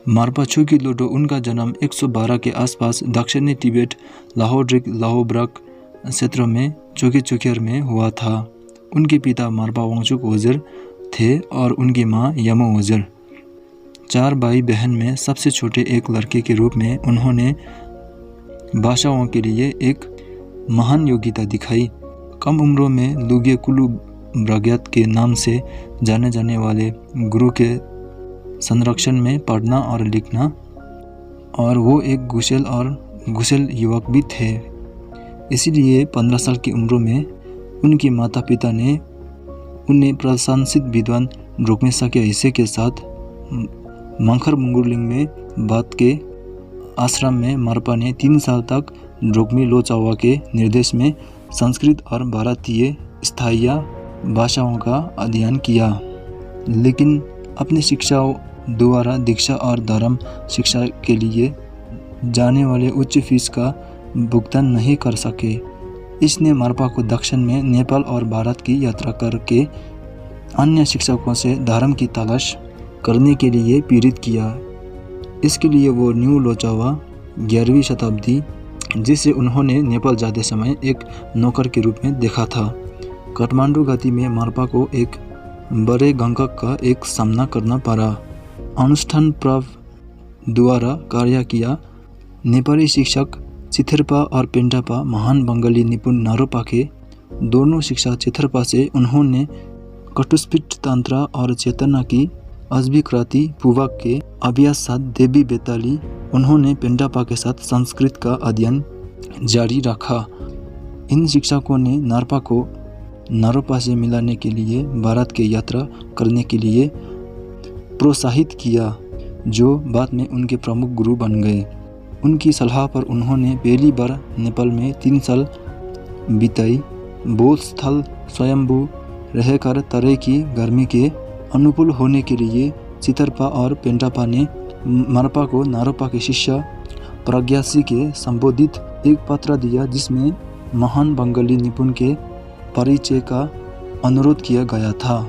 मार्पा छुकिलोटो उनका जन्म 112 के आसपास दक्षिणी तिब्बत लाहोड्रिक लाहोब्रक क्षेत्र में चोकेचोकेर में हुआ था। उनके पिता मार्पा वांगचुक वजीर थे और उनकी माँ यमो वजीर। 4 भाई बहन में सबसे छोटे एक लड़के के रूप में उन्होंने भाषाओं के लिए एक महान योग्यता दिखाई। कम उम्र में लुगे कुलु ब्रग्यात के नाम से जाने जाने वाले गुरु के संरक्षण में पढ़ना और लिखना, और वो एक कुशल युवक भी थे। इसीलिए 15 साल की उम्र में उनके माता पिता ने उन्हें प्रशंसित विद्वान ड्रोकमेसा के हिस्से के साथ मंखर मुंगुरलिंग में बात के आश्रम में मार्पा ने 3 साल तक ड्रोकमी लोचावा के निर्देश में संस्कृत और भारतीय स्थायी भाषाओं का अध्ययन किया, लेकिन अपनी शिक्षाओं द्वारा दीक्षा और धर्म शिक्षा के लिए जाने वाले उच्च फीस का भुगतान नहीं कर सके। इसने मार्पा को दक्षिण में नेपाल और भारत की यात्रा करके अन्य शिक्षकों से धर्म की तलाश करने के लिए प्रेरित किया। इसके लिए वो न्यू लोचावा 11वीं शताब्दी, जिसे उन्होंने नेपाल जाते समय एक नौकर के रूप में देखा था। काठमांडू घाटी में मार्पा को एक बड़े गंगक का एक सामना करना पड़ा। अनुष्ठान प्रभ द्वारा कार्य किया नेपाली शिक्षक चिथेर्पा और पेन्टापा महान बंगाली निपुण नारोपा के दोनों शिक्षा चिथेर्पा से उन्होंने कटुस्फीट तंत्र और चेतना की अजभिक्रांति पूर्वक के अभ्यास साथ देवी बेताली उन्होंने पेन्टापा के साथ संस्कृत का अध्ययन जारी रखा। इन शिक्षकों ने नारपा को नारोपा से मिलाने के लिए भारत की यात्रा करने के लिए प्रोत्साहित किया, जो बाद में उनके प्रमुख गुरु बन गए। उनकी सलाह पर उन्होंने पहली बार नेपाल में 3 साल बिताई। बौद्ध स्थल स्वयंभू रहकर तरह की गर्मी के अनुकूल होने के लिए चिथेर्पा और पेन्टापा ने मार्पा को नारोपा के शिष्य प्रज्ञासी के संबोधित एक पत्र दिया, जिसमें महान बंगाली निपुण के परिचय का अनुरोध किया गया था।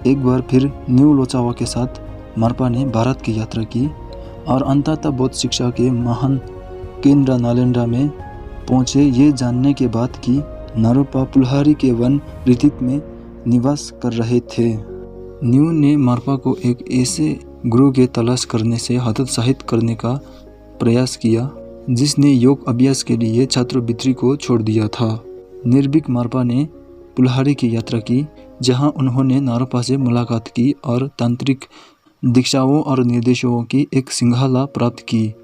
एक बार फिर न्यू लोचावा के साथ मार्पा ने भारत की यात्रा की और अंततः बौद्ध शिक्षा के महान केंद्र नालंदा में पहुंचे, ये जानने के बाद कि नारोपा पुल्हारी के वन ऋतिक में निवास कर रहे थे। न्यू ने मार्पा को एक ऐसे गुरु के तलाश करने से हतोत्साहित करने का प्रयास किया जिसने योग अभ्यास के लिए छात्रवृत्ति को छोड़ दिया था। निर्भीक मार्पा ने पुल्हारी की यात्रा की, जहां उन्होंने नारोपा से मुलाकात की और तांत्रिक दीक्षाओं और निर्देशों की एक श्रृंखला प्राप्त की।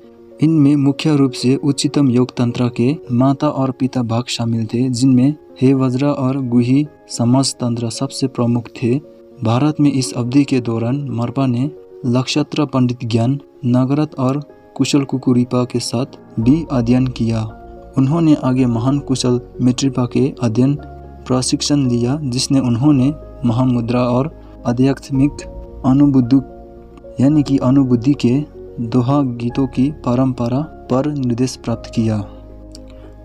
इनमें मुख्य रूप से उच्चतम योग तंत्र के माता और पिता भाग शामिल थे, जिनमें हे वज्र और गुही समाज तंत्र सबसे प्रमुख थे। भारत में इस अवधि के दौरान मार्पा ने नक्षत्र पंडित ज्ञान नागरथ और कुशल कुकुरिपा के साथ भी अध्ययन किया। उन्होंने आगे महान कुशल मित्रिपा के अध्ययन प्रशिक्षण लिया, जिसने उन्होंने महामुद्रा और आध्यात्मिक अनुभूति के दोहा गीतों की परंपरा पर निर्देश प्राप्त किया।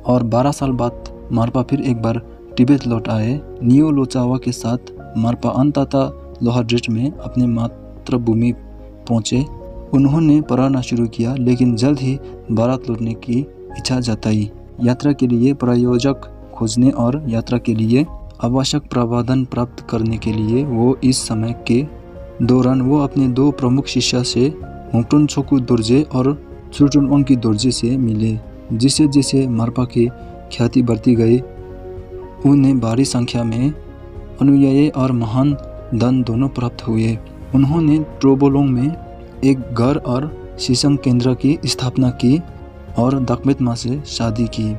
और 12 साल बाद मार्पा फिर एक बार तिब्बत लौट आए। न्यू लोचावा के साथ मार्पा अंततः लोहाड्रेट में अपने मातृभूमि पहुंचे। उन्होंने पढ़ना शुरू किया, लेकिन जल्द ही भारत लौटने की इच्छा जताई। यात्रा के लिए प्रायोजक खोजने और यात्रा के लिए आवश्यक प्रावधान प्राप्त करने के लिए वो इस समय के दौरान वो अपने 2 प्रमुख शिष्य से मोक्टोन छोकु दोर्जे और सुटुनवंकी दोर्जे से मिले। जिसे जैसे मार्पा की ख्याति बढ़ती गई, उन्हें भारी संख्या में अनुयायी और महान धन दोनों प्राप्त हुए। उन्होंने ट्रोबोलोंग में एक घर और शिक्षण केंद्र की स्थापना की और दकमेतमा से शादी की,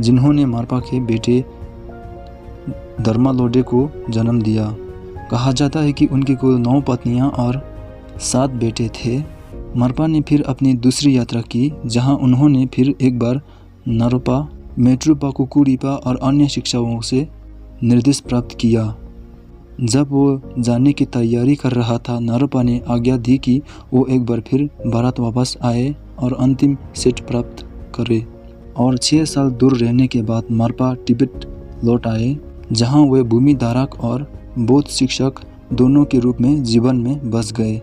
जिन्होंने मार्पा के बेटे धर्मालोडे को जन्म दिया। कहा जाता है कि उनकी कुल 9 पत्नियां और 7 बेटे थे। मार्पा ने फिर अपनी दूसरी यात्रा की, जहां उन्होंने फिर एक बार नारोपा, मेट्रुपा, कुकुरिपा और अन्य शिक्षकों से निर्देश प्राप्त किया। जब वो जाने की तैयारी कर रहा था, नारोपा ने आज्ञा दी कि वो एक बार फिर भारत वापस आए और अंतिम सेट प्राप्त करे। और 6 साल दूर रहने के बाद मार्पा तिब्बत लौट आए, जहां वे भूमि धारक और बौद्ध शिक्षक दोनों के रूप में जीवन में बस गए।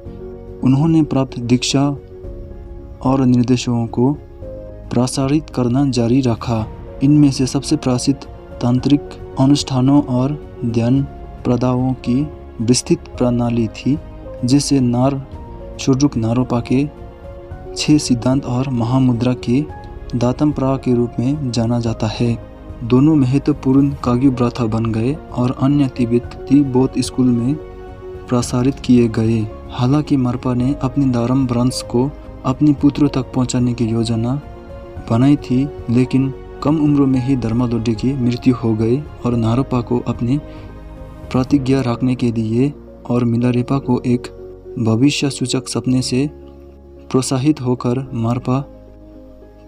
उन्होंने प्राप्त दीक्षा और निर्देशों को प्रसारित करना जारी रखा। इनमें से सबसे प्रसिद्ध तांत्रिक अनुष्ठानों और ध्यान प्रदाओं की विस्तृत प्रणाली थी, जिसे सोड्रुक नारोपा के 6 सिद्धांत और महामुद्रा के दातम के रूप में जाना जाता है। दोनों महत्वपूर्ण काग्यू ब्राथा बन गए और अन्य तिब्बती बौद्ध स्कूल में प्रसारित किए गए। हालांकि मार्पा ने अपनी धर्म वंश को अपने पुत्रों तक पहुंचाने की योजना बनाई थी, लेकिन कम उम्र में ही धर्मालोडी की मृत्यु हो गई और नारोपा को अपनी प्रतिज्ञा रखने के लिए और मिलारेपा को एक भविष्य सूचक सपने से प्रोत्साहित होकर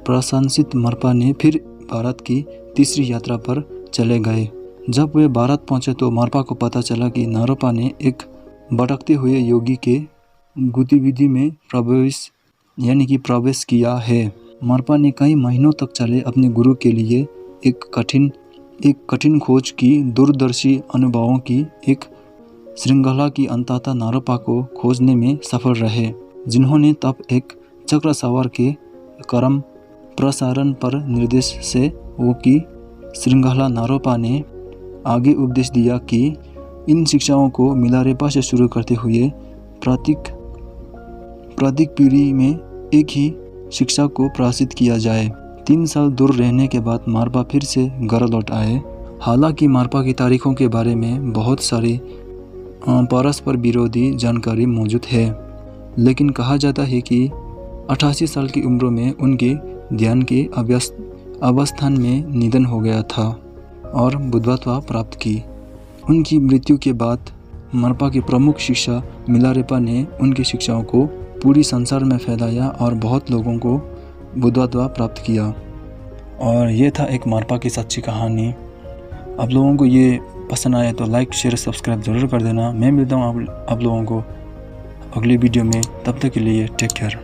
प्रशंसित मार्पा ने फिर भारत की तीसरी यात्रा पर चले गए। जब वे भारत पहुंचे तो मार्पा को पता चला कि नारोपा ने एक भटकते हुए योगी के गतिविधि में प्रवेश किया है। मार्पा ने कई महीनों तक चले अपने गुरु के लिए एक कठिन खोज की दूरदर्शी अनुभवों की एक श्रृंखला की अंततः नारोपा को खोजने में सफल रहे, जिन्होंने तब एक चक्र सवार के क्रम प्रसारण पर निर्देश से वो की श्रृंखला। नारोपा ने आगे उपदेश दिया कि इन शिक्षाओं को मिलारेपा से शुरू करते हुए प्रत्येक पीढ़ी में एक ही शिक्षा को प्रसारित किया जाए। 3 साल दूर रहने के बाद मार्पा फिर से घर लौट आए। हालांकि मार्पा की तारीखों के बारे में बहुत सारी परस्पर विरोधी जानकारी मौजूद है, लेकिन कहा जाता है कि 88 साल की उम्र में उनके ध्यान के अवस्थान में निधन हो गया था और बुद्धत्व प्राप्त की। उनकी मृत्यु के बाद मार्पा की प्रमुख शिष्य मिलारेपा ने उनकी शिक्षाओं को पूरी संसार में फैलाया और बहुत लोगों को बुद्धत्व प्राप्त किया। और ये था एक मार्पा की सच्ची कहानी। आप लोगों को ये पसंद आया तो लाइक शेयर सब्सक्राइब ज़रूर कर देना। मैं मिलता हूँ आप लोगों को अगली वीडियो में। तब तक के लिए टेक केयर।